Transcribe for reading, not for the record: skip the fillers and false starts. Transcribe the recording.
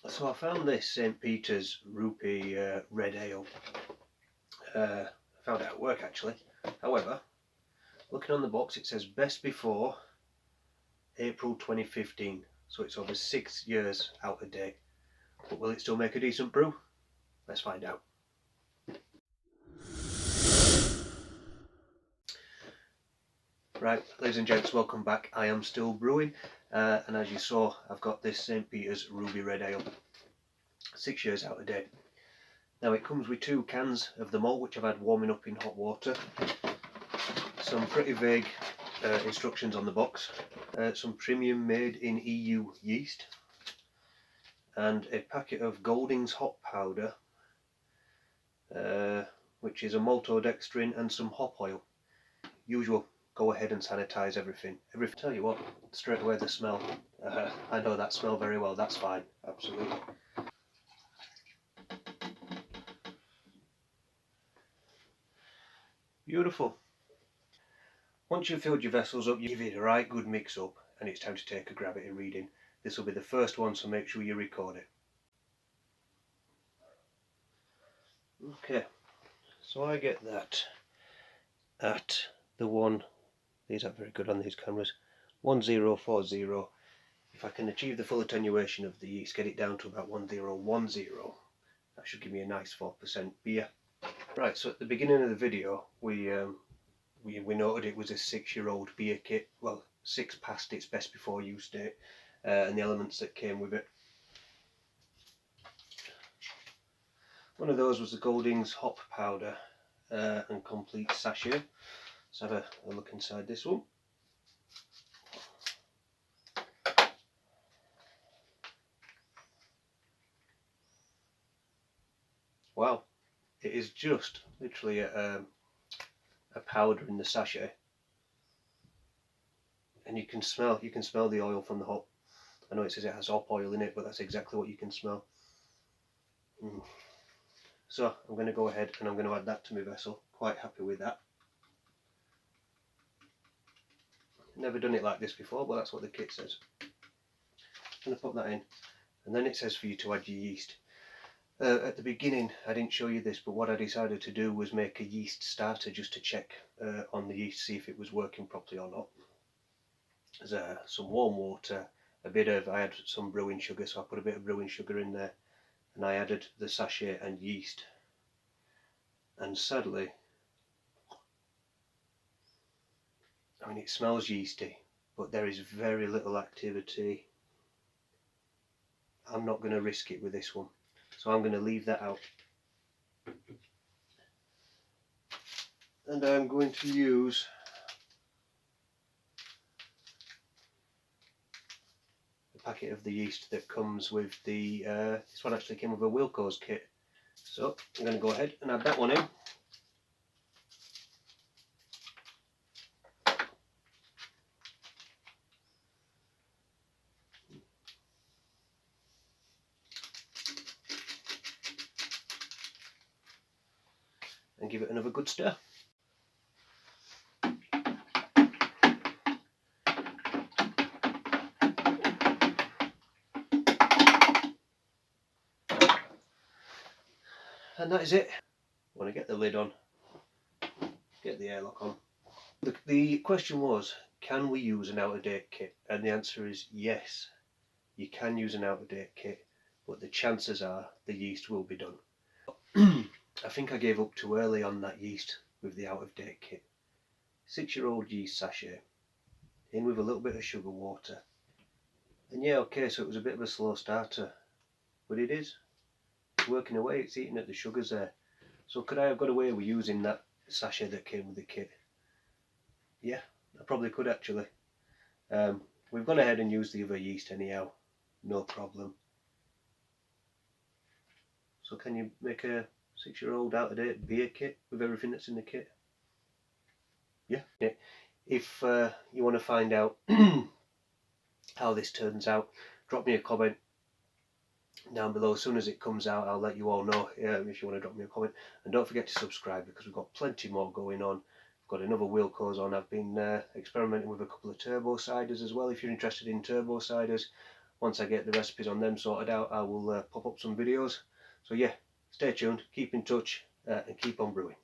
So I found this St. Peter's Rupee Red Ale. I found it at work actually. However, looking on the box it says best before April 2015. So it's over 6 years out of date. But will it still make a decent brew? Let's find out. Right, ladies and gents, welcome back. I am still brewing, and as you saw, I've got this St. Peter's Ruby Red Ale. 6 years out of date. Now it comes with 2 cans of the malt, which I've had warming up in hot water. Some pretty vague instructions on the box. Some premium made in EU yeast. And a packet of Goldings Hop Powder, which is a maltodextrin and some hop oil. Usual, go ahead and sanitize everything. Tell you what, straight away the smell. I know that smell very well, that's fine, absolutely. Beautiful. Once you've filled your vessels up, you give it a right good mix up and it's time to take a gravity reading. This will be the first one, so make sure you record it. Okay, so I get that at the one, these aren't very good on these cameras, 1040. If I can achieve the full attenuation of the yeast, get it down to about 1010, that should give me a nice 4% beer. Right, so at the beginning of the video we noted it was a 6-year-old beer kit, well 6 past its best before use date, and the elements that came with it. One of those was the Goldings Hop Powder and complete sachet. Let's have a look inside this one. Wow, it is just literally a powder in the sachet, and you can smell the oil from the hop. I know it says it has hop oil in it, but that's exactly what you can smell. So I'm going to go ahead and I'm going to add that to my vessel. Quite happy with that. Never done it like this before, but that's what the kit says. I'm going to put that in, and then it says for you to add your yeast. At the beginning I didn't show you this, but what I decided to do was make a yeast starter just to check on the yeast, see if it was working properly or not. There's some warm water, I had some brewing sugar, so I put a bit of brewing sugar in there, and I added the sachet and yeast, and sadly, I mean it smells yeasty, but there is very little activity. I'm not going to risk it with this one, so I'm going to leave that out. And I'm going to use a packet of the yeast that comes with the, this one actually came with a Wilco's kit. So I'm going to go ahead and add that one in. And give it another good stir. And that is it. I want to get the lid on, get the airlock on. The question was, can we use an out-of-date kit? And the answer is yes, you can use an out-of-date kit, but the chances are the yeast will be done. I think I gave up too early on that yeast with the out-of-date kit. 6-year-old yeast sachet, in with a little bit of sugar water. And yeah, okay, so it was a bit of a slow starter, but it is. It's working away, it's eating at the sugars there. So could I have got away with using that sachet that came with the kit? Yeah, I probably could actually. We've gone ahead and used the other yeast anyhow, no problem. So can you make a 6-year-old out-of-date beer kit with everything that's in the kit? Yeah. If you want to find out how this turns out, drop me a comment down below. As soon as it comes out, I'll let you all know if you want to drop me a comment. And don't forget to subscribe, because we've got plenty more going on. I've got another Wilco's on. I've been experimenting with a couple of turbo ciders as well. If you're interested in turbo ciders, once I get the recipes on them sorted out, I will pop up some videos. So yeah, stay tuned, keep in touch, and keep on brewing.